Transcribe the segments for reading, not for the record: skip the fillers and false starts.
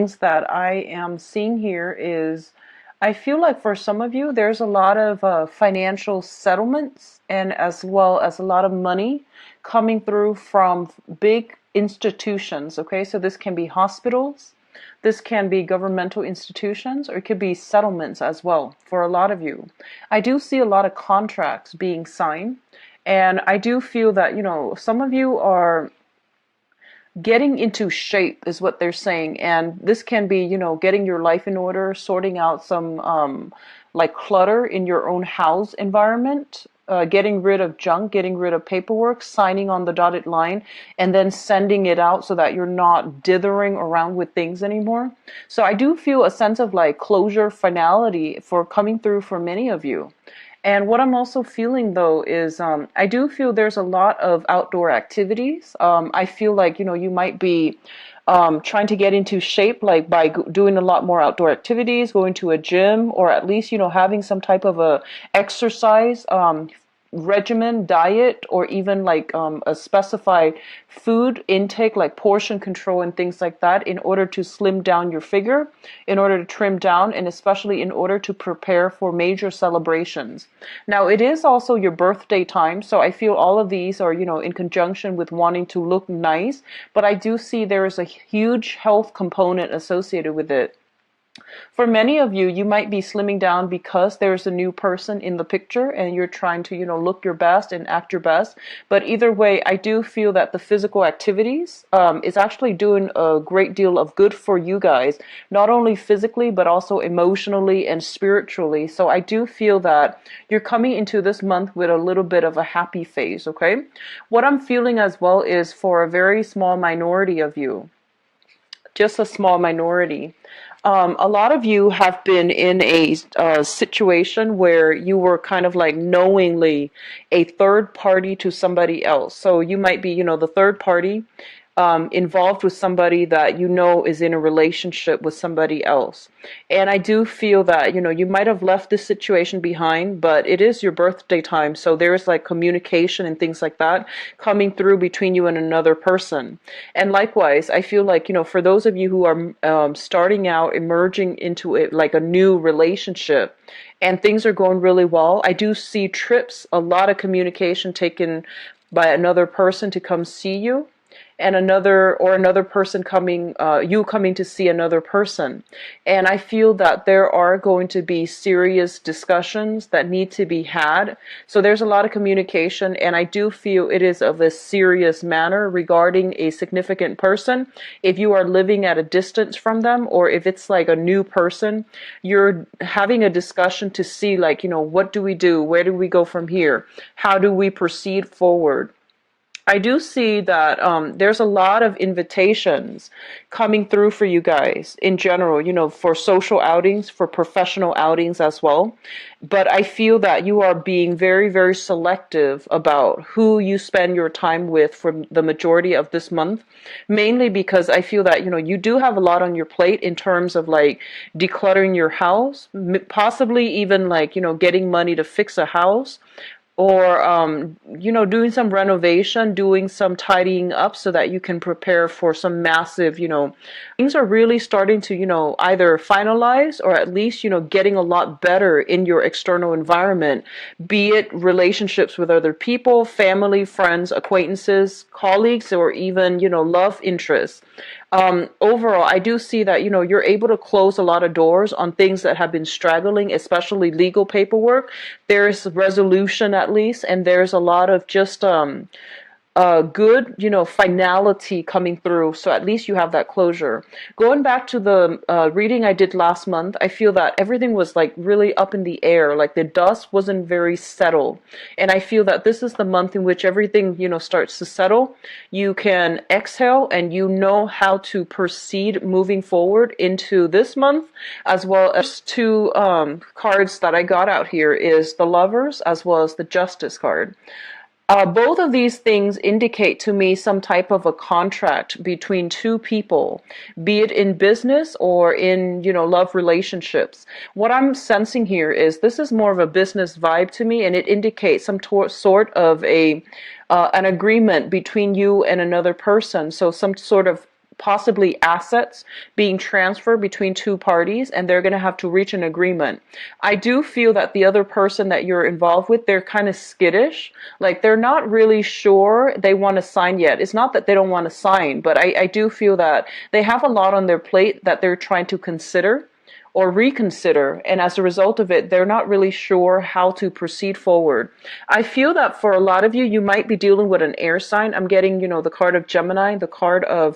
things that I am seeing here is I feel like for some of you, there's a lot of financial settlements and as well as a lot of money coming through from big institutions. Okay, so this can be hospitals, this can be governmental institutions, or it could be settlements as well for a lot of you. I do see a lot of contracts being signed, and I do feel that, some of you are getting into shape is what they're saying, and this can be getting your life in order, sorting out some like clutter in your own house environment, getting rid of junk, getting rid of paperwork, signing on the dotted line, and then sending it out so that you're not dithering around with things anymore. So I do feel a sense of like closure, finality for coming through for many of you. And what I'm also feeling though is I do feel there's a lot of outdoor activities. I feel like, you might be trying to get into shape, like by doing a lot more outdoor activities, going to a gym, or at least, having some type of a exercise regimen, diet, or even like a specified food intake, like portion control and things like that, in order to slim down your figure, in order to trim down, and especially in order to prepare for major celebrations. Now, it is also your birthday time, so I feel all of these are, in conjunction with wanting to look nice, but I do see there is a huge health component associated with it. For many of you, you might be slimming down because there's a new person in the picture and you're trying to, look your best and act your best. But either way, I do feel that the physical activities is actually doing a great deal of good for you guys, not only physically, but also emotionally and spiritually. So I do feel that you're coming into this month with a little bit of a happy phase, okay? What I'm feeling as well is for a very small minority of you, just a small minority. A lot of you have been in a situation where you were kind of like knowingly a third party to somebody else. So you might be, the third party involved with somebody that is in a relationship with somebody else. And I do feel that, you might have left this situation behind, but it is your birthday time. So there's like communication and things like that coming through between you and another person. And likewise, I feel like, for those of you who are starting out, emerging into it like a new relationship, and things are going really well, I do see trips, a lot of communication taken by another person to come see you, and another person coming, you coming to see another person. And I feel that there are going to be serious discussions that need to be had. So there's a lot of communication, and I do feel it is of a serious manner regarding a significant person. If you are living at a distance from them, or if it's like a new person, you're having a discussion to see like, what do we do? Where do we go from here? How do we proceed forward? I do see that there's a lot of invitations coming through for you guys in general, for social outings, for professional outings as well. But I feel that you are being very, very selective about who you spend your time with for the majority of this month, mainly because I feel that, you do have a lot on your plate in terms of like decluttering your house, possibly even like, getting money to fix a house, or doing some renovation, doing some tidying up so that you can prepare for some massive, things are really starting to, either finalize or at least, getting a lot better in your external environment, be it relationships with other people, family, friends, acquaintances, colleagues, or even, love interests. Overall, I do see that, you're able to close a lot of doors on things that have been straggling, especially legal paperwork. There's resolution at least, and there's a lot of just good, finality coming through. So at least you have that closure. Going back to the reading I did last month, I feel that everything was like really up in the air, like the dust wasn't very settled. And I feel that this is the month in which everything, starts to settle. You can exhale and you know how to proceed moving forward into this month, as well as two cards that I got out here is the Lovers as well as the Justice card. Both of these things indicate to me some type of a contract between two people, be it in business or in, love relationships. What I'm sensing here is this is more of a business vibe to me, and it indicates some sort of an agreement between you and another person. So some sort of possibly assets being transferred between two parties, and they're going to have to reach an agreement. I do feel that the other person that you're involved with, they're kind of skittish. Like they're not really sure they want to sign yet. It's not that they don't want to sign, but I do feel that they have a lot on their plate that they're trying to consider or reconsider, and as a result of it, they're not really sure how to proceed forward. I feel that for a lot of you, you might be dealing with an air sign. I'm getting, the card of Gemini, the card of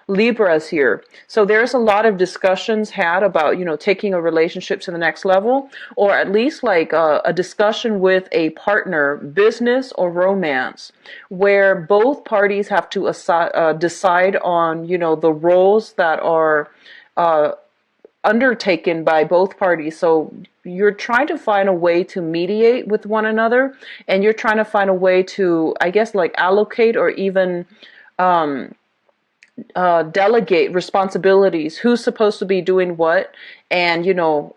Libras here. So there's a lot of discussions had about, taking a relationship to the next level, or at least like a discussion with a partner, business or romance, where both parties have to decide on, the roles that are undertaken by both parties. So you're trying to find a way to mediate with one another, and you're trying to find a way to, I guess, like allocate or even delegate responsibilities, who's supposed to be doing what, and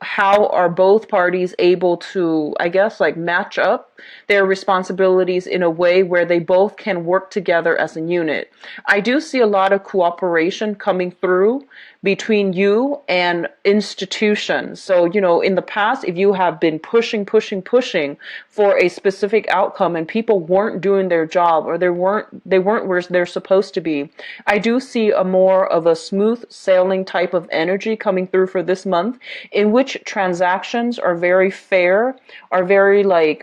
how are both parties able to, I guess, like match up their responsibilities in a way where they both can work together as a unit. I do see a lot of cooperation coming through between you and institutions. So, in the past, if you have been pushing for a specific outcome and people weren't doing their job, or they weren't where they're supposed to be, I do see a more of a smooth sailing type of energy coming through for this month, in which transactions are very fair, are very like,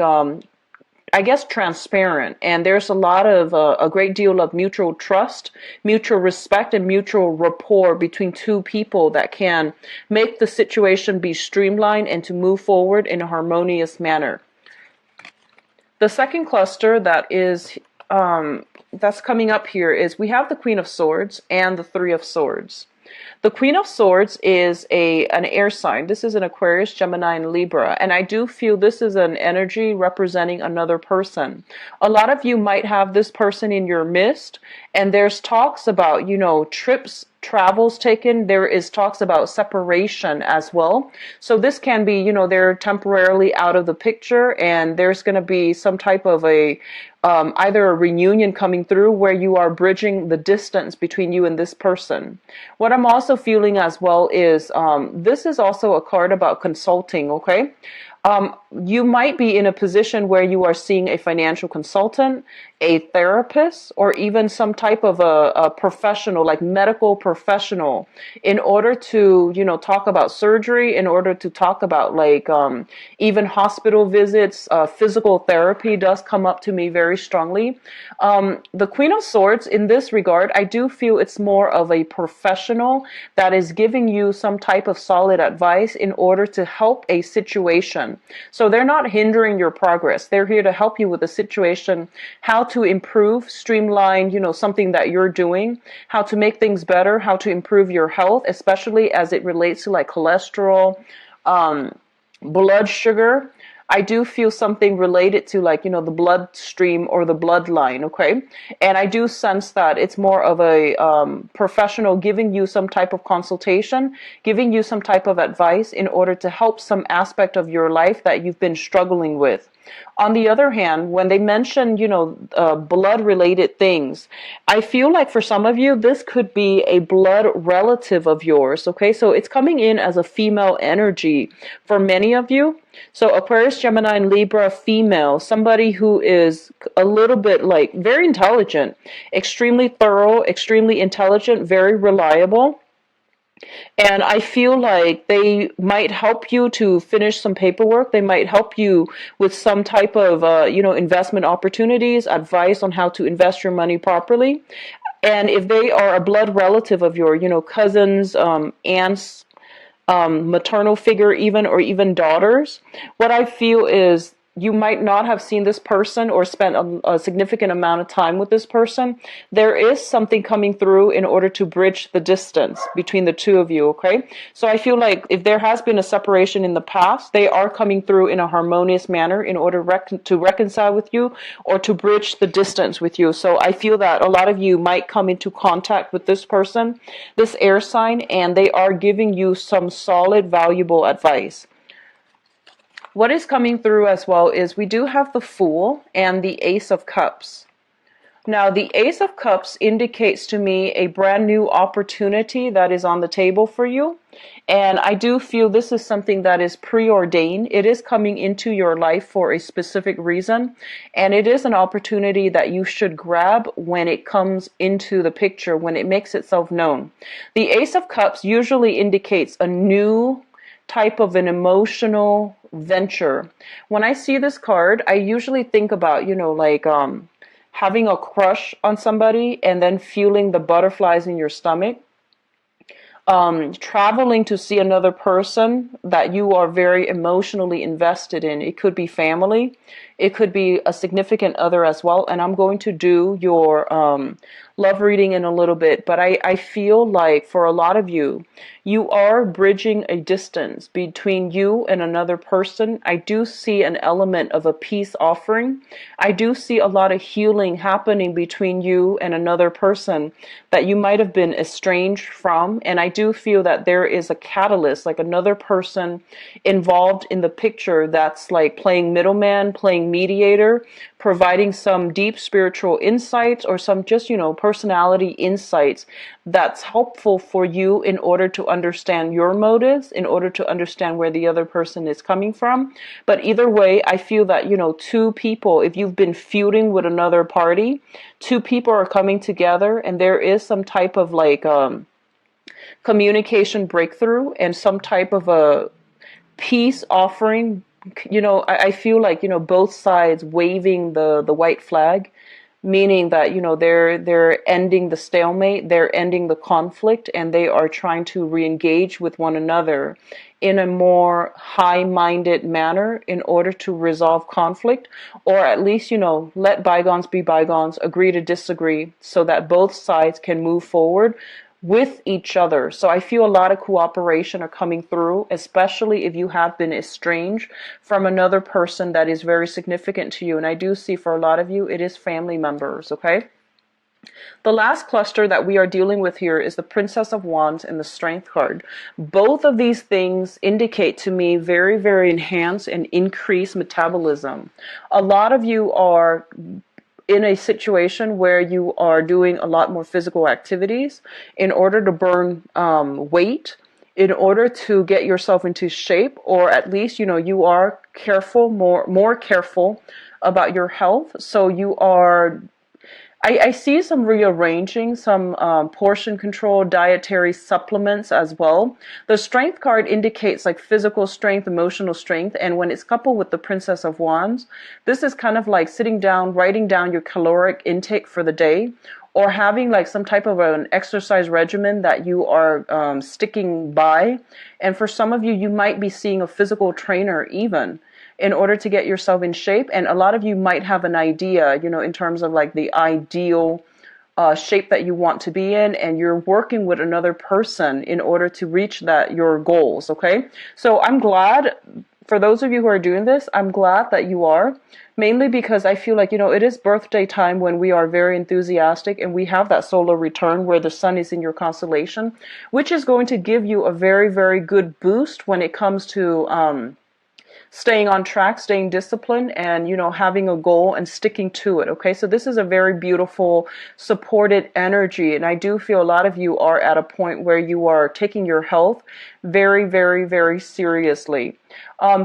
I guess, transparent, and there's a lot of a great deal of mutual trust, mutual respect, and mutual rapport between two people that can make the situation be streamlined and to move forward in a harmonious manner. The second cluster that is that's coming up here is we have the Queen of Swords and the Three of Swords. The Queen of Swords is an air sign. This is an Aquarius, Gemini, and Libra. And I do feel this is an energy representing another person. A lot of you might have this person in your midst, and there's talks about, trips, travels taken. There is talks about separation as well. So this can be, they're temporarily out of the picture, and there's going to be some type of either a reunion coming through where you are bridging the distance between you and this person. What I'm also feeling as well is this is also a card about consulting, okay? You might be in a position where you are seeing a financial consultant, a therapist, or even some type of a professional, like medical professional, in order to, talk about surgery, in order to talk about like even hospital visits. Physical therapy does come up to me very strongly. The Queen of Swords, in this regard, I do feel it's more of a professional that is giving you some type of solid advice in order to help a situation. So they're not hindering your progress. They're here to help you with the situation, how to improve, streamline, something that you're doing, how to make things better, how to improve your health, especially as it relates to like cholesterol, blood sugar. I do feel something related to like, the bloodstream or the bloodline, okay? And I do sense that it's more of a professional giving you some type of consultation, giving you some type of advice in order to help some aspect of your life that you've been struggling with. On the other hand, when they mention, blood-related things, I feel like for some of you, this could be a blood relative of yours, okay? So it's coming in as a female energy for many of you. So Aquarius, Gemini, and Libra, female, somebody who is a little bit like very intelligent, extremely thorough, extremely intelligent, very reliable. And I feel like they might help you to finish some paperwork. They might help you with some type of, investment opportunities, advice on how to invest your money properly. And if they are a blood relative of your, cousins, aunts, maternal figure even, or even daughters, what I feel is you might not have seen this person or spent a significant amount of time with this person. There is something coming through in order to bridge the distance between the two of you, okay? So I feel like if there has been a separation in the past, they are coming through in a harmonious manner in order to reconcile with you or to bridge the distance with you. So I feel that a lot of you might come into contact with this person, this air sign, and they are giving you some solid, valuable advice. What is coming through as well is we do have the Fool and the Ace of Cups. Now, the Ace of Cups indicates to me a brand new opportunity that is on the table for you. And I do feel this is something that is preordained. It is coming into your life for a specific reason. And it is an opportunity that you should grab when it comes into the picture, when it makes itself known. The Ace of Cups usually indicates a new type of an emotional venture. When I see this card, I usually think about, like, having a crush on somebody and then feeling the butterflies in your stomach, traveling to see another person that you are very emotionally invested in. It could be family, it could be a significant other as well. And I'm going to do your love reading in a little bit, but I feel like for a lot of you, you are bridging a distance between you and another person. I do see an element of a peace offering. I do see a lot of healing happening between you and another person that you might have been estranged from. And I do feel that there is a catalyst, like another person involved in the picture that's like playing middleman, playing mediator, providing some deep spiritual insights or some just, personality insights that's helpful for you in order to understand your motives, in order to understand where the other person is coming from. But either way, I feel that, two people, if you've been feuding with another party, two people are coming together and there is some type of like communication breakthrough and some type of a peace offering. I feel like, both sides waving the white flag, meaning that, they're ending the stalemate, they're ending the conflict, and they are trying to re-engage with one another in a more high-minded manner in order to resolve conflict, or at least, let bygones be bygones, agree to disagree, so that both sides can move forward with each other. So I feel a lot of cooperation are coming through, especially if you have been estranged from another person that is very significant to you. And I do see for a lot of you, it is family members, okay? The last cluster that we are dealing with here is the Princess of Wands and the Strength card. Both of these things indicate to me very, very enhanced and increased metabolism. A lot of you are in a situation where you are doing a lot more physical activities in order to burn weight, in order to get yourself into shape, or at least, you are careful, more careful about your health. So you are, I see some rearranging, some portion control, dietary supplements as well. The Strength card indicates like physical strength, emotional strength. And when it's coupled with the Princess of Wands, this is kind of like sitting down, writing down your caloric intake for the day, or having like some type of an exercise regimen that you are sticking by. And for some of you, you might be seeing a physical trainer even, in order to get yourself in shape. And a lot of you might have an idea, in terms of like the ideal shape that you want to be in, and you're working with another person in order to reach your goals, okay? So I'm glad, for those of you who are doing this, I'm glad that you are, mainly because I feel like, it is birthday time when we are very enthusiastic and we have that solar return where the sun is in your constellation, which is going to give you a very, very good boost when it comes to staying on track, staying disciplined, and, having a goal and sticking to it. Okay. So this is a very beautiful supported energy. And I do feel a lot of you are at a point where you are taking your health very, very, very seriously.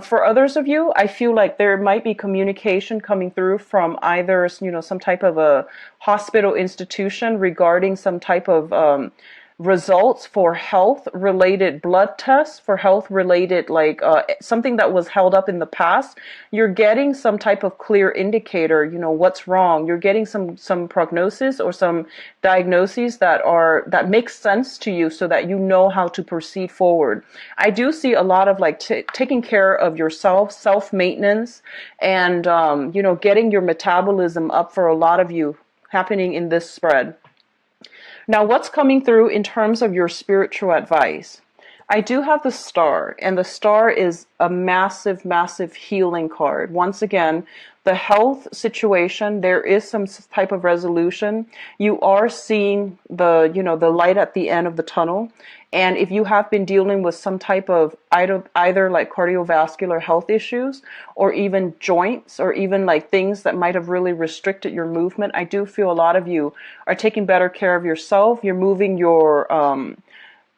For others of you, I feel like there might be communication coming through from either, some type of a hospital institution regarding some type of, results for health related blood tests, for health related like something that was held up in the past. You're getting some type of clear indicator, what's wrong. You're getting some prognosis or some diagnoses that make sense to you, so that you know how to proceed forward. I do see a lot of like taking care of yourself, self-maintenance, and getting your metabolism up for a lot of you happening in this spread. Now, what's coming through in terms of your spiritual advice? I do have the star, and the star is a massive, massive healing card. Once again, the health situation, there is some type of resolution. You are seeing the light at the end of the tunnel. And if you have been dealing with some type of either like cardiovascular health issues or even joints or even like things that might have really restricted your movement, I do feel a lot of you are taking better care of yourself. You're moving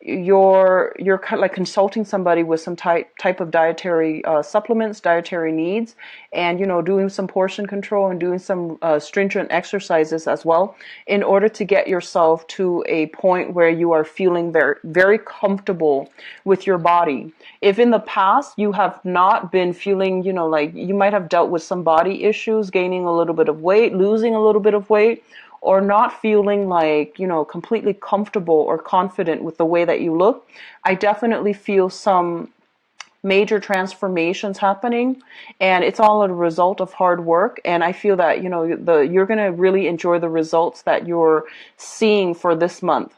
you're kind of like consulting somebody with some type of dietary supplements, dietary needs, and doing some portion control and doing some stringent exercises as well, in order to get yourself to a point where you are feeling very, very comfortable with your body. If in the past you have not been feeling, like you might have dealt with some body issues, gaining a little bit of weight, losing a little bit of weight, or not feeling like, completely comfortable or confident with the way that you look, I definitely feel some major transformations happening, and it's all a result of hard work. And I feel that, you're going to really enjoy the results that you're seeing for this month.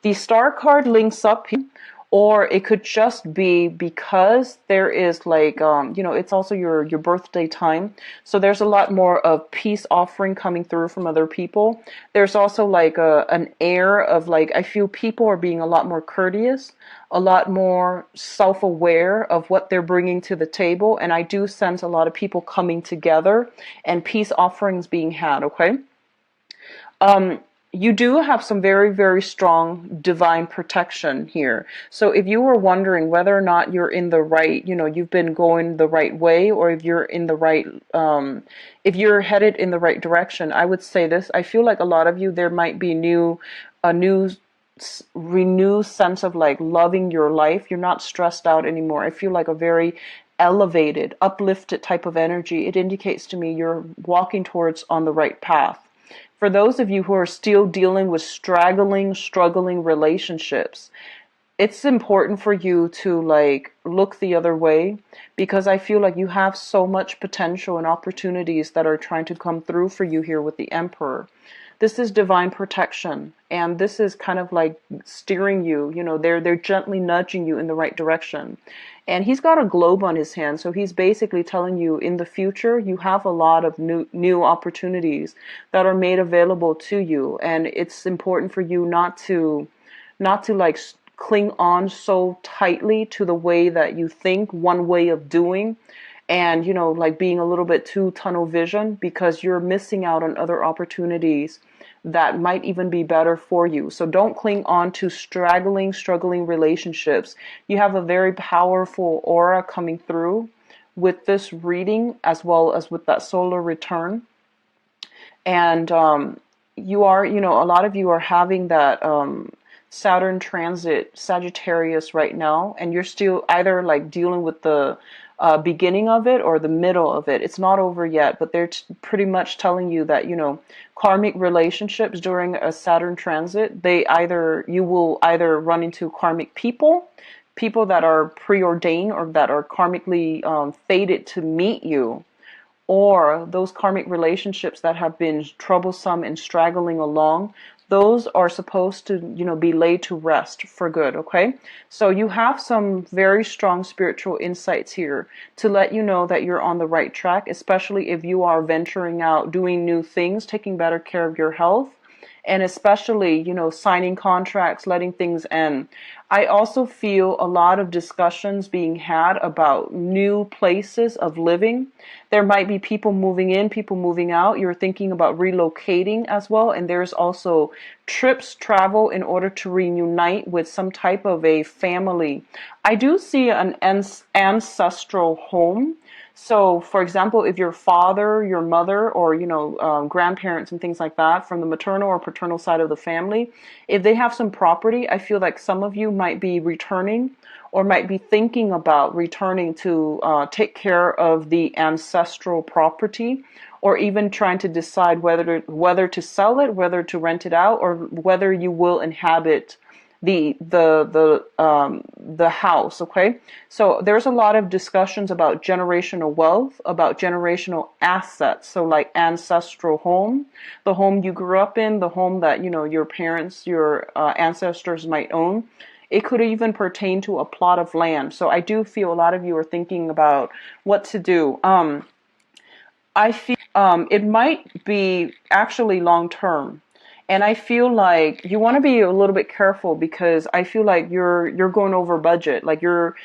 The star card links up here, or it could just be because there is like, it's also your birthday time. So there's a lot more of peace offering coming through from other people. There's also like an air of like, I feel people are being a lot more courteous, a lot more self-aware of what they're bringing to the table. And I do sense a lot of people coming together and peace offerings being had, okay? You do have some very, very strong divine protection here. So if you were wondering whether or not you're in the right, you've been going the right way, or if you're in the right, if you're headed in the right direction, I would say this. I feel like a lot of you, there might be a new renewed sense of like loving your life. You're not stressed out anymore. I feel like a very elevated, uplifted type of energy. It indicates to me you're walking towards on the right path. For those of you who are still dealing with struggling relationships, it's important for you to like look the other way, because I feel like you have so much potential and opportunities that are trying to come through for you here with the Emperor. This is divine protection, and this is kind of like steering you, they're gently nudging you in the right direction. And he's got a globe on his hand, so he's basically telling you in the future you have a lot of new opportunities that are made available to you, and it's important for you not to like cling on so tightly to the way that you think, one way of doing, and like being a little bit too tunnel vision, because you're missing out on other opportunities that might even be better for you. So don't cling on to struggling relationships. You have a very powerful aura coming through with this reading, as well as with that solar return. And you are, a lot of you are having that Saturn transit Sagittarius right now, and you're still either like dealing with the beginning of it or the middle of it. It's not over yet, but they're pretty much telling you that, karmic relationships during a Saturn transit, you will either run into karmic people that are preordained or that are karmically fated to meet you, or those karmic relationships that have been troublesome and straggling along. Those are supposed to, be laid to rest for good, okay? So you have some very strong spiritual insights here to let you know that you're on the right track, especially if you are venturing out, doing new things, taking better care of your health, and especially, signing contracts, letting things end. I also feel a lot of discussions being had about new places of living. There might be people moving in, people moving out. You're thinking about relocating as well. And there's also travel in order to reunite with some type of a family. I do see an ancestral home. So, for example, if your father, your mother, or, grandparents and things like that from the maternal or paternal side of the family, if they have some property, I feel like some of you might be returning or might be thinking about returning to take care of the ancestral property, or even trying to decide whether to sell it, whether to rent it out, or whether you will inhabit the house, okay? So there's a lot of discussions about generational wealth, about generational assets. So like ancestral home, the home you grew up in, the home that, your parents, your ancestors might own. It could even pertain to a plot of land. So I do feel a lot of you are thinking about what to do. I feel it might be actually long term. And I feel like you want to be a little bit careful because I feel like you're going over budget. Like you're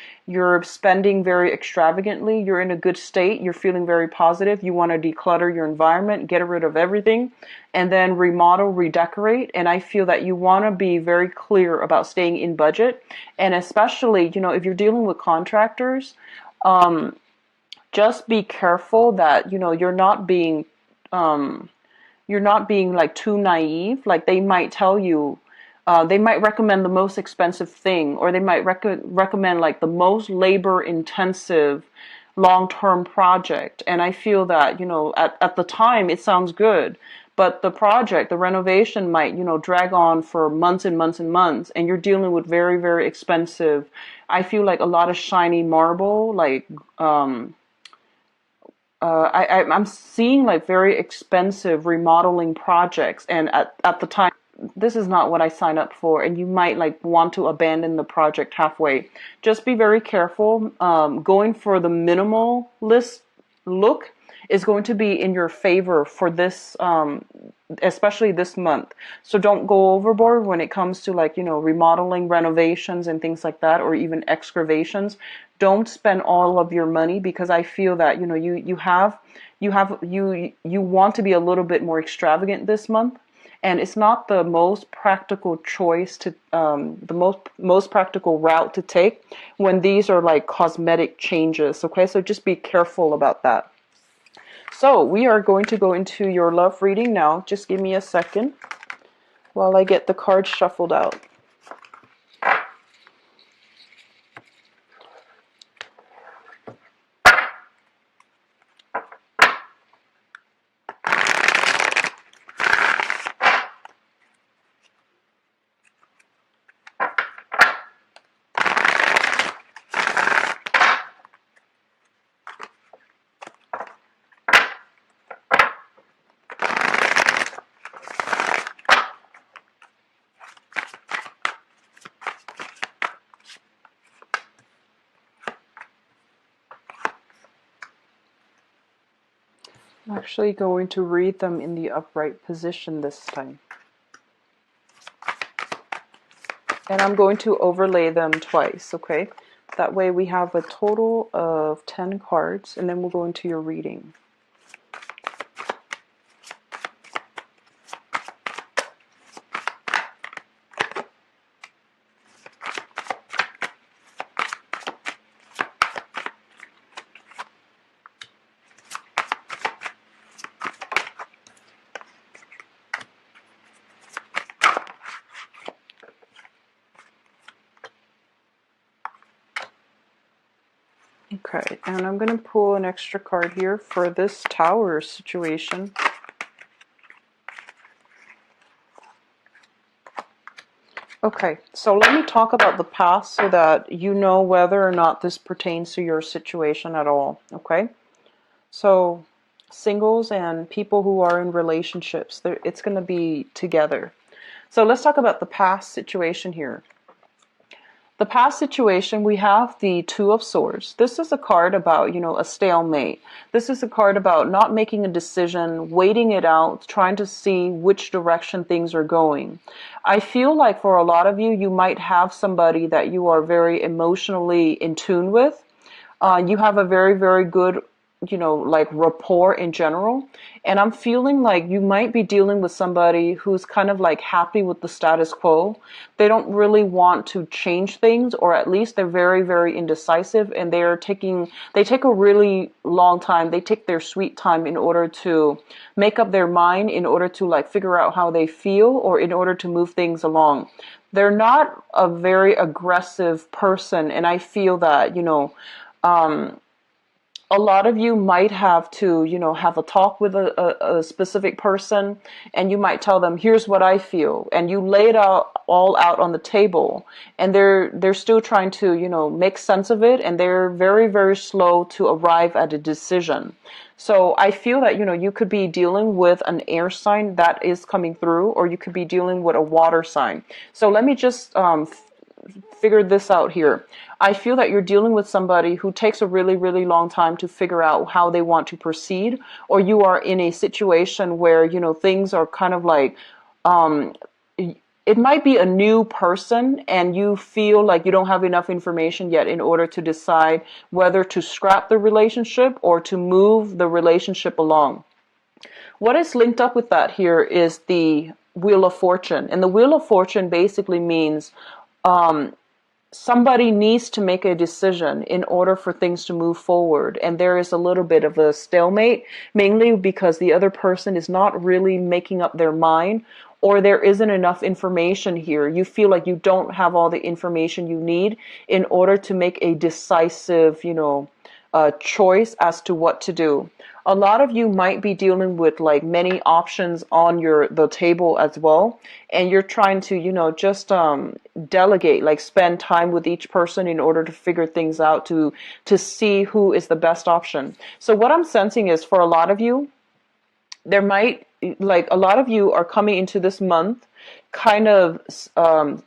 spending very extravagantly. You're in a good state. You're feeling very positive. You want to declutter your environment, get rid of everything, and then remodel, redecorate. And I feel that you want to be very clear about staying in budget. And especially, if you're dealing with contractors, just be careful that, you're not being like too naive. Like they might tell you, they might recommend the most expensive thing, or they might recommend like the most labor intensive long-term project. And I feel that, at the time it sounds good, but the project, the renovation might, drag on for months and months and months, and you're dealing with very, very expensive, I feel like a lot of shiny marble, like, I'm seeing like very expensive remodeling projects, and at the time, this is not what I signed up for, and you might like want to abandon the project halfway. Just be very careful. Going for the minimalist look is going to be in your favor for this, especially this month. So don't go overboard when it comes to like, remodeling, renovations and things like that, or even excavations. Don't spend all of your money, because I feel that, you want to be a little bit more extravagant this month. And it's not the most practical choice to, the most practical route to take when these are like cosmetic changes. Okay, so just be careful about that. So we are going to go into your love reading now. Just give me a second while I get the cards shuffled out. I'm actually going to read them in the upright position this time. And I'm going to overlay them twice, okay? That way we have a total of 10 cards, and then we'll go into your reading. Okay, and I'm going to pull an extra card here for this tower situation. Okay, so let me talk about the past so that you know whether or not this pertains to your situation at all, okay? So, singles and people who are in relationships, it's going to be together. So let's talk about the past situation here. The past situation, we have the Two of Swords. This is a card about, a stalemate. This is a card about not making a decision, waiting it out, trying to see which direction things are going. I feel like for a lot of you, you might have somebody that you are very emotionally in tune with. You have a very, very good, like rapport in general. And I'm feeling like you might be dealing with somebody who's kind of like happy with the status quo. They don't really want to change things, or at least they're very, very indecisive, and they take a really long time. They take their sweet time in order to make up their mind, in order to like figure out how they feel, or in order to move things along. They're not a very aggressive person, and I feel that, a lot of you might have to, have a talk with a specific person, and you might tell them, here's what I feel. And you lay it all out on the table, and they're still trying to, make sense of it. And they're very, very slow to arrive at a decision. So I feel that, you could be dealing with an air sign that is coming through, or you could be dealing with a water sign. So let me just, figure this out here. I feel that you're dealing with somebody who takes a really, really long time to figure out how they want to proceed, or you are in a situation where, things are kind of like, um, it might be a new person and you feel like you don't have enough information yet in order to decide whether to scrap the relationship or to move the relationship along. What is linked up with that here is the Wheel of Fortune. And the Wheel of Fortune basically means um, somebody needs to make a decision in order for things to move forward. And there is a little bit of a stalemate, mainly because the other person is not really making up their mind, or there isn't enough information here. You feel like you don't have all the information you need in order to make a decisive, choice as to what to do. A lot of you might be dealing with like many options on the table as well, and you're trying to just delegate, like spend time with each person in order to figure things out, to see who is the best option. So what I'm sensing is, for a lot of you, there might, like, a lot of you are coming into this month kind of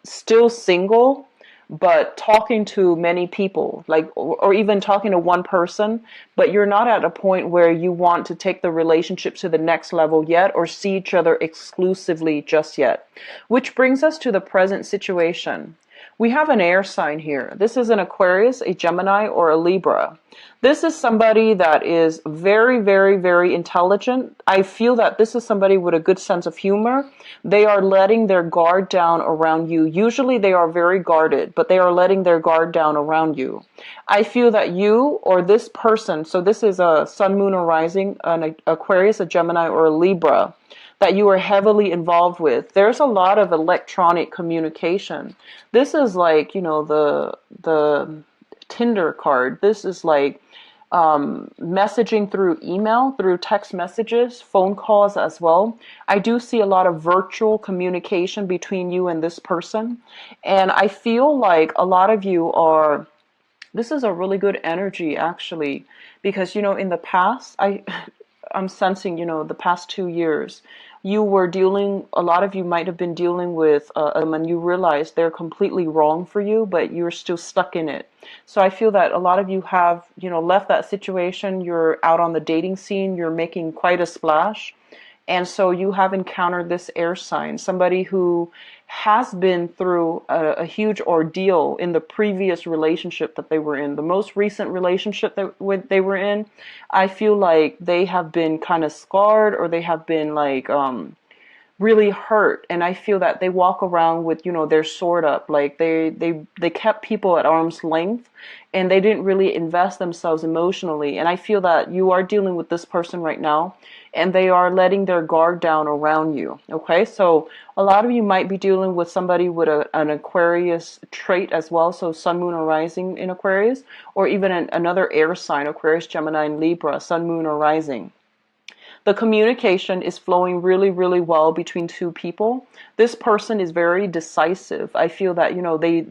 still single, but talking to many people, like, or even talking to one person, but you're not at a point where you want to take the relationship to the next level yet, or see each other exclusively just yet. Which brings us to the present situation. We have an air sign here. This is an Aquarius, a Gemini, or a Libra. This is somebody that is very, very, very intelligent. I feel that this is somebody with a good sense of humor. They are letting their guard down around you. Usually they are very guarded, but they are letting their guard down around you. I feel that you or this person, so this is a Sun, Moon, or Rising, an Aquarius, a Gemini, or a Libra, that you are heavily involved with. There's a lot of electronic communication. This is like, the Tinder card. This is like messaging through email, through text messages, phone calls as well. I do see a lot of virtual communication between you and this person. And I feel like a lot of you are, this is a really good energy actually, because, in the past, I'm sensing, the past 2 years, a lot of you might have been dealing with and you realize they're completely wrong for you, but you're still stuck in it. So I feel that a lot of you have, left that situation. You're out on the dating scene. You're making quite a splash. And so you have encountered this air sign, somebody who has been through a huge ordeal in the previous relationship that they were in. The most recent relationship that they were in, I feel like they have been kind of scarred, or they have been like really hurt. And I feel that they walk around with, their sword up. Like they kept people at arm's length, and they didn't really invest themselves emotionally. And I feel that you are dealing with this person right now, and they are letting their guard down around you. Okay, so a lot of you might be dealing with somebody with an Aquarius trait as well. So Sun, Moon, or Rising in Aquarius, or even another air sign, Aquarius, Gemini, and Libra, Sun, Moon, or Rising. The communication is flowing really, really well between two people. This person is very decisive. I feel that,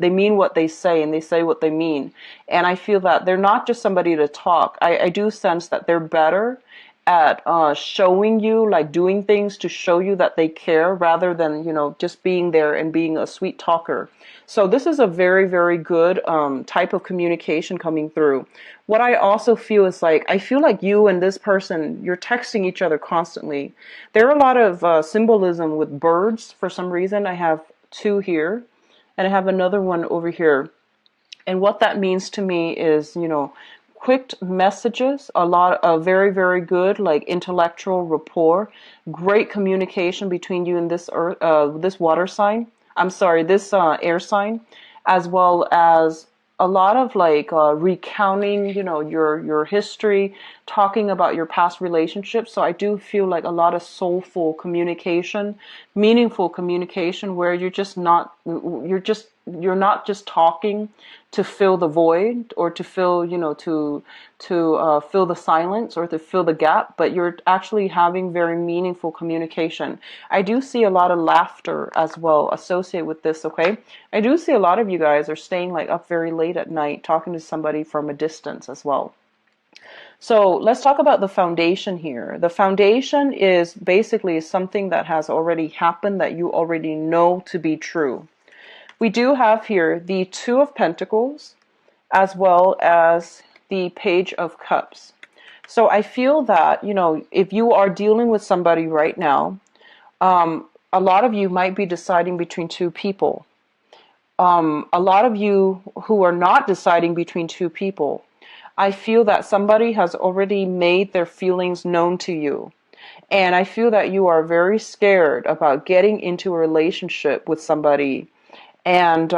they mean what they say, and they say what they mean. And I feel that they're not just somebody to talk. I do sense that they're better at showing you, like doing things to show you that they care, rather than, just being there and being a sweet talker. So this is a very, very good type of communication coming through. What I also feel is like, I feel like you and this person, you're texting each other constantly. There are a lot of symbolism with birds for some reason. I have 2 here, and I have another one over here. And what that means to me is, quick messages, a lot of very, very good, like intellectual rapport, great communication between you and this this water sign. I'm sorry, this air sign, as well as a lot of like recounting, your history, talking about your past relationships. So I do feel like a lot of soulful communication, meaningful communication, where you're not just talking to fill the void, or to fill, to fill the silence, or to fill the gap, but you're actually having very meaningful communication. I do see a lot of laughter as well associated with this, okay? I do see a lot of you guys are staying like up very late at night talking to somebody from a distance as well. So let's talk about the foundation here. The foundation is basically something that has already happened, that you already know to be true. We do have here the Two of Pentacles as well as the Page of Cups. So I feel that, if you are dealing with somebody right now, a lot of you might be deciding between two people. A lot of you who are not deciding between two people, I feel that somebody has already made their feelings known to you. And I feel that you are very scared about getting into a relationship with somebody. And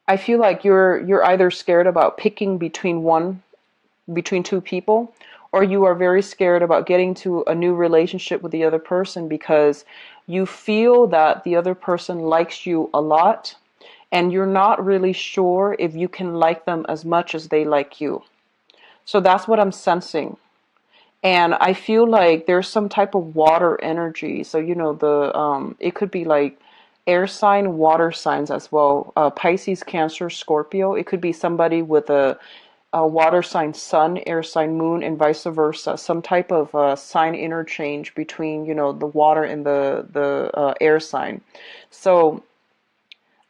I feel like you're either scared about picking between two people, or you are very scared about getting to a new relationship with the other person because you feel that the other person likes you a lot and you're not really sure if you can like them as much as they like you. So that's what I'm sensing. And I feel like there's some type of water energy. So, the it could be like air sign, water signs as well. Pisces, Cancer, Scorpio. It could be somebody with a water sign sun, air sign moon, and vice versa. Some type of sign interchange between, the water and the air sign. So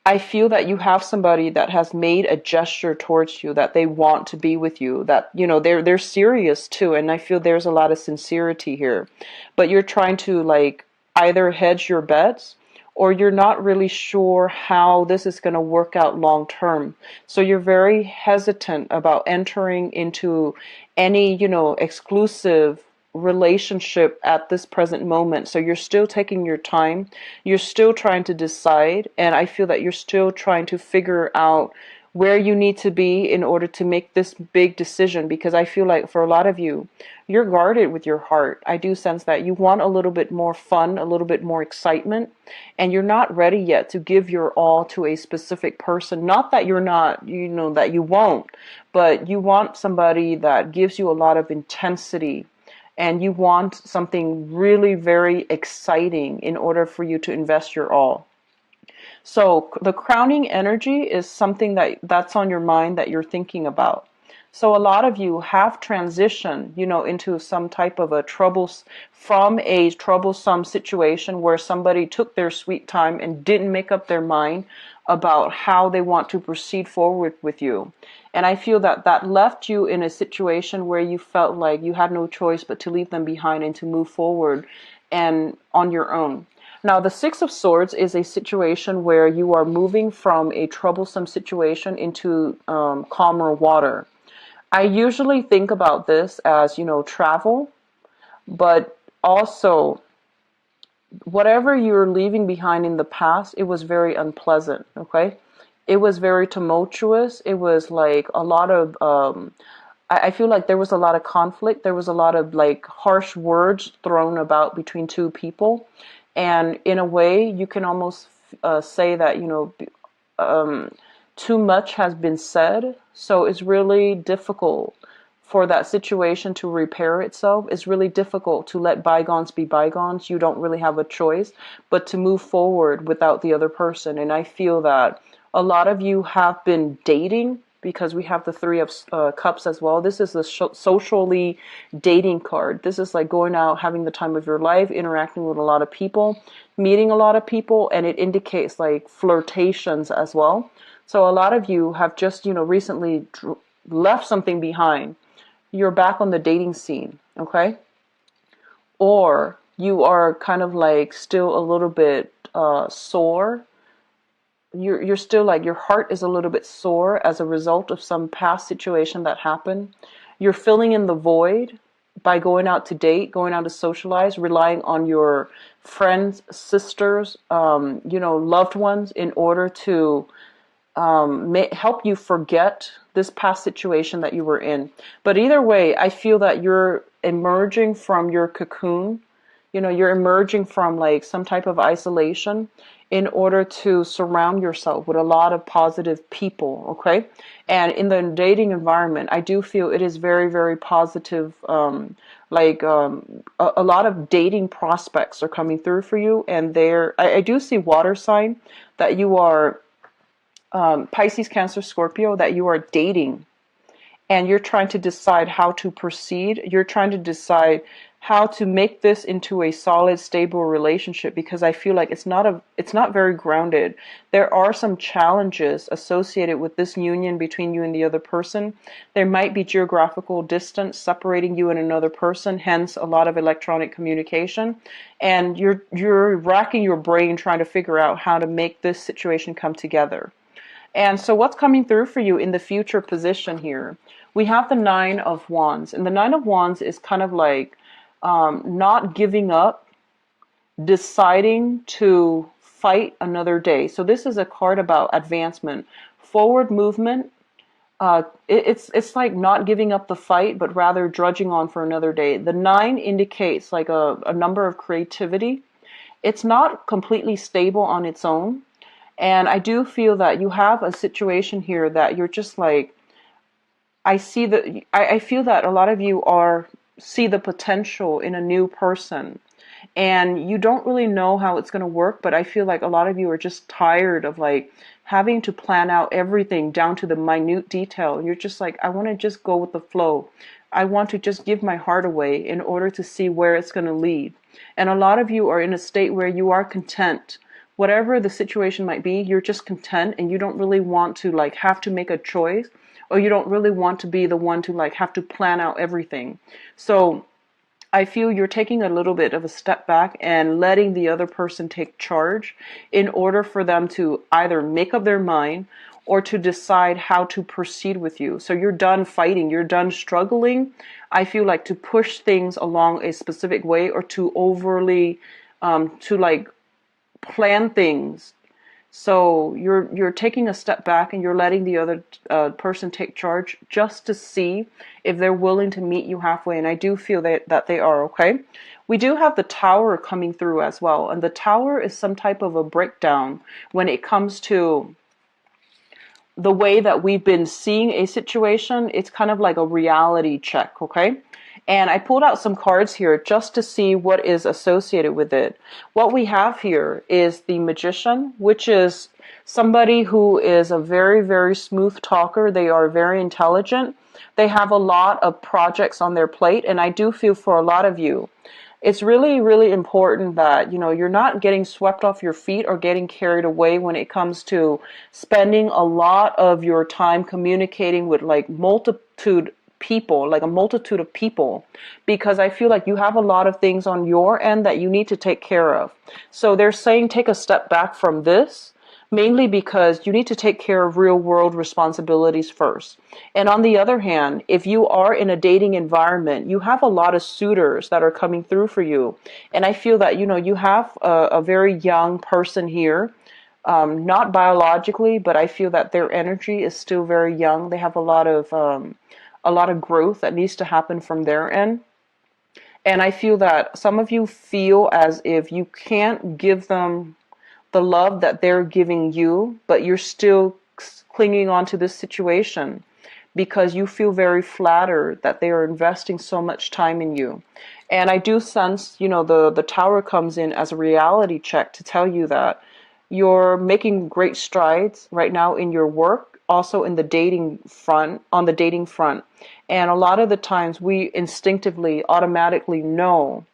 I feel that you have somebody that has made a gesture towards you, that they want to be with you, that, they're serious too. And I feel there's a lot of sincerity here, but you're trying to like either hedge your bets, or you're not really sure how this is going to work out long term. So you're very hesitant about entering into any, exclusive relationship at this present moment. So you're still taking your time. You're still trying to decide. And I feel that you're still trying to figure out where you need to be in order to make this big decision, because I feel like for a lot of you, you're guarded with your heart. I do sense that you want a little bit more fun, a little bit more excitement, and you're not ready yet to give your all to a specific person. Not that you're not, that you won't, but you want somebody that gives you a lot of intensity, and you want something really very exciting in order for you to invest your all. So the crowning energy is something that's on your mind, that you're thinking about. So a lot of you have transitioned, into some type of from a troublesome situation where somebody took their sweet time and didn't make up their mind about how they want to proceed forward with you. And I feel that that left you in a situation where you felt like you had no choice but to leave them behind and to move forward and on your own. Now, the Six of Swords is a situation where you are moving from a troublesome situation into calmer water. I usually think about this as, travel, but also whatever you're leaving behind in the past, it was very unpleasant, okay? It was very tumultuous. It was like a lot of, I feel like there was a lot of conflict. There was a lot of like harsh words thrown about between two people. And in a way, you can almost say that, too much has been said. So it's really difficult for that situation to repair itself. It's really difficult to let bygones be bygones. You don't really have a choice but to move forward without the other person. And I feel that a lot of you have been dating, because we have the Three of Cups as well. This is the socially dating card. This is like going out, having the time of your life, interacting with a lot of people, meeting a lot of people, and it indicates like flirtations as well. So a lot of you have just, recently left something behind. You're back on the dating scene, okay? Or you are kind of like still a little bit sore. You're still like, your heart is a little bit sore as a result of some past situation that happened. You're filling in the void by going out to date, going out to socialize, relying on your friends, sisters, loved ones in order to help you forget this past situation that you were in. But either way, I feel that you're emerging from your cocoon. You're emerging from like some type of isolation in order to surround yourself with a lot of positive people, okay? And in the dating environment, I do feel it is very, very positive. A lot of dating prospects are coming through for you. And I do see water sign that you are Pisces, Cancer, Scorpio, that you are dating. and you're trying to decide how to proceed. You're trying to decide how to make this into a solid, stable relationship, because I feel like it's not very grounded. There are some challenges associated with this union between you and the other person. There might be geographical distance separating you and another person, hence a lot of electronic communication. And you're racking your brain trying to figure out how to make this situation come together. And so what's coming through for you in the future position here? We have the Nine of Wands. And the Nine of Wands is kind of like not giving up, deciding to fight another day. So this is a card about advancement, forward movement. It's like not giving up the fight, but rather drudging on for another day. The nine indicates like a number of creativity. It's not completely stable on its own. And I do feel that you have a situation here that you're just like, I feel that a lot of you see the potential in a new person, and you don't really know how it's going to work, but I feel like a lot of you are just tired of like having to plan out everything down to the minute detail. You're just like, I want to just go with the flow. I want to just give my heart away in order to see where it's going to lead. And a lot of you are in a state where you are content. Whatever the situation might be, you're just content, and you don't really want to like have to make a choice, or you don't really want to be the one to like have to plan out everything. So I feel you're taking a little bit of a step back and letting the other person take charge in order for them to either make up their mind or to decide how to proceed with you. So you're done fighting, you're done struggling. I feel like to push things along a specific way, or to overly to like plan things. So you're taking a step back and you're letting the other person take charge just to see if they're willing to meet you halfway. And I do feel that they are, okay? We do have the Tower coming through as well. And the Tower is some type of a breakdown when it comes to the way that we've been seeing a situation. It's kind of like a reality check, okay? And I pulled out some cards here just to see what is associated with it. What we have here is the Magician, which is somebody who is a very, very smooth talker. They are very intelligent. They have a lot of projects on their plate. And I do feel for a lot of you, it's really, really important that, you know, you're not getting swept off your feet or getting carried away when it comes to spending a lot of your time communicating with like a multitude of people, because I feel like you have a lot of things on your end that you need to take care of. So they're saying take a step back from this, mainly because you need to take care of real world responsibilities first. And on the other hand, if you are in a dating environment, you have a lot of suitors that are coming through for you. And I feel that, you know, you have a very young person here, not biologically, but I feel that their energy is still very young. They have a lot of growth that needs to happen from their end. And I feel that some of you feel as if you can't give them the love that they're giving you, but you're still clinging on to this situation because you feel very flattered that they are investing so much time in you. And I do sense, you know, the Tower comes in as a reality check to tell you that you're making great strides right now in your work, also in the dating front, on the dating front. And a lot of the times we instinctively, automatically know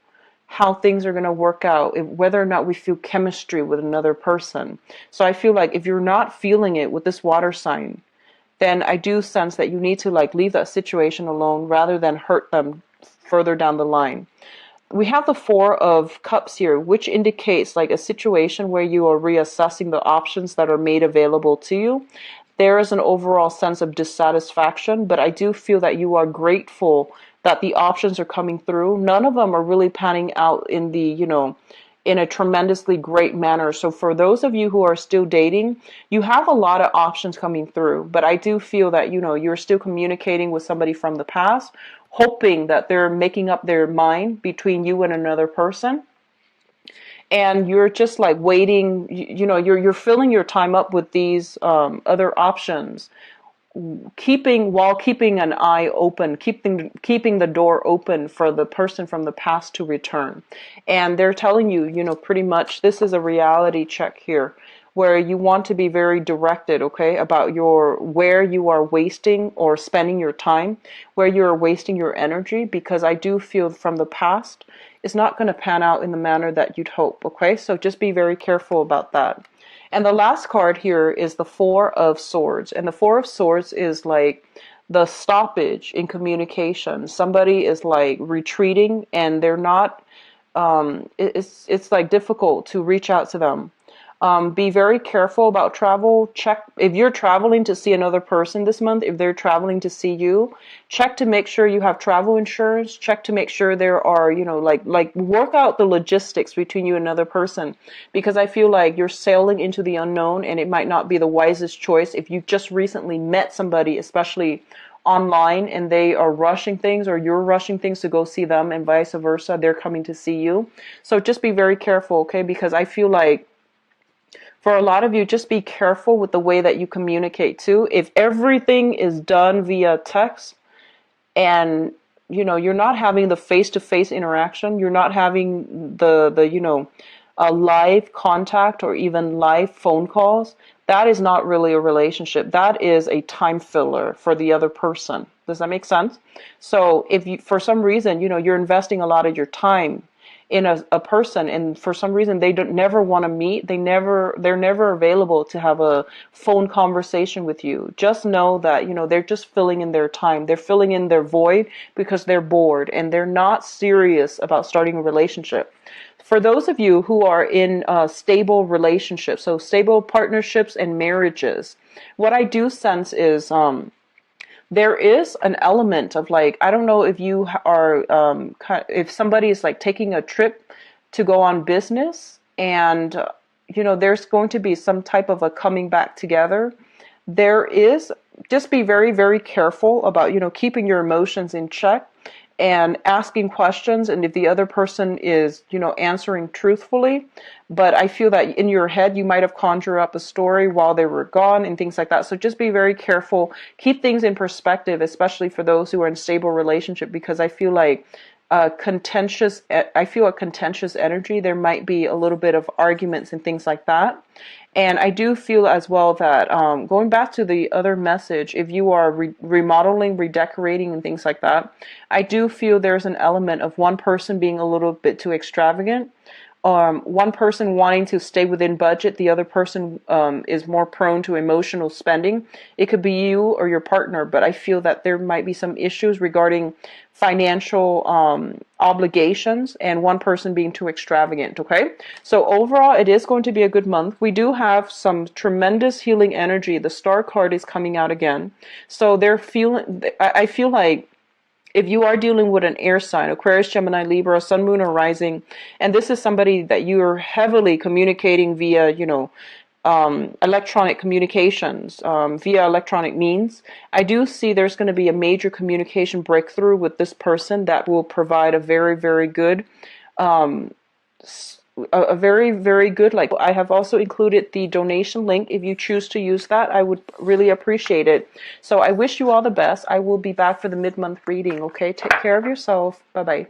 how things are going to work out, whether or not we feel chemistry with another person. So I feel like if you're not feeling it with this water sign, then I do sense that you need to like leave that situation alone rather than hurt them further down the line. We have the Four of Cups here, which indicates like a situation where you are reassessing the options that are made available to you. There is an overall sense of dissatisfaction, but I do feel that you are grateful that the options are coming through. None of them are really panning out in the, you know, in a tremendously great manner. So for those of you who are still dating, you have a lot of options coming through, but I do feel that, you know, you're still communicating with somebody from the past, hoping that they're making up their mind between you and another person. And you're just like waiting, you know, you're filling your time up with these other options, keeping an eye open, keeping the door open for the person from the past to return. And they're telling you, you know, pretty much this is a reality check here. where you want to be very directed, okay, about where you are wasting or spending your time, where you are wasting your energy, because I do feel from the past it's not going to pan out in the manner that you'd hope, okay? So just be very careful about that. And the last card here is the Four of Swords. And the Four of Swords is like the stoppage in communication. Somebody is like retreating and they're not, it's like difficult to reach out to them. Be very careful about travel. Check if you're traveling to see another person this month, if they're traveling to see you, check to make sure you have travel insurance. Check to make sure there are, like work out the logistics between you and another person, because I feel like you're sailing into the unknown and it might not be the wisest choice if you just recently met somebody, especially online, and they are rushing things or you're rushing things to go see them and vice versa. They're coming to see you. So just be very careful, okay? Because I feel like for a lot of you, just be careful with the way that you communicate too. If everything is done via text and you're not having the face-to-face interaction, you're not having the a live contact or even live phone calls, that is not really a relationship. That is a time filler for the other person. Does that make sense? So if you, for some reason, you're investing a lot of your time in a person, and for some reason they don't never want to meet, they're never available to have a phone conversation with you, just know that they're just filling in their time, they're filling in their void because they're bored and they're not serious about starting a relationship. For those of you who are in stable relationships, so stable partnerships and marriages, what I do sense is there is an element of like, I don't know if you are, if somebody is like taking a trip to go on business and, there's going to be some type of a coming back together. There is, just be very, very careful about, keeping your emotions in check and asking questions, and if the other person is, answering truthfully. But I feel that in your head, you might have conjured up a story while they were gone and things like that. So just be very careful. Keep things in perspective, especially for those who are in stable relationship, because I feel like I feel a contentious energy. There might be a little bit of arguments and things like that. And I do feel as well that going back to the other message, if you are remodeling, redecorating, and things like that, I do feel there's an element of one person being a little bit too extravagant. One person wanting to stay within budget, the other person is more prone to emotional spending. It could be you or your partner, but I feel that there might be some issues regarding financial obligations and one person being too extravagant, okay? So overall, it is going to be a good month. We do have some tremendous healing energy. The Star card is coming out again. So I feel like if you are dealing with an air sign, Aquarius, Gemini, Libra, Sun, Moon, or Rising, and this is somebody that you are heavily communicating via, electronic communications, via electronic means, I do see there's going to be a major communication breakthrough with this person that will provide a very, very good a very, very good, like, I have also included the donation link. If you choose to use that, I would really appreciate it. So I wish you all the best. I will be back for the mid-month reading, okay? Take care of yourself. Bye-bye.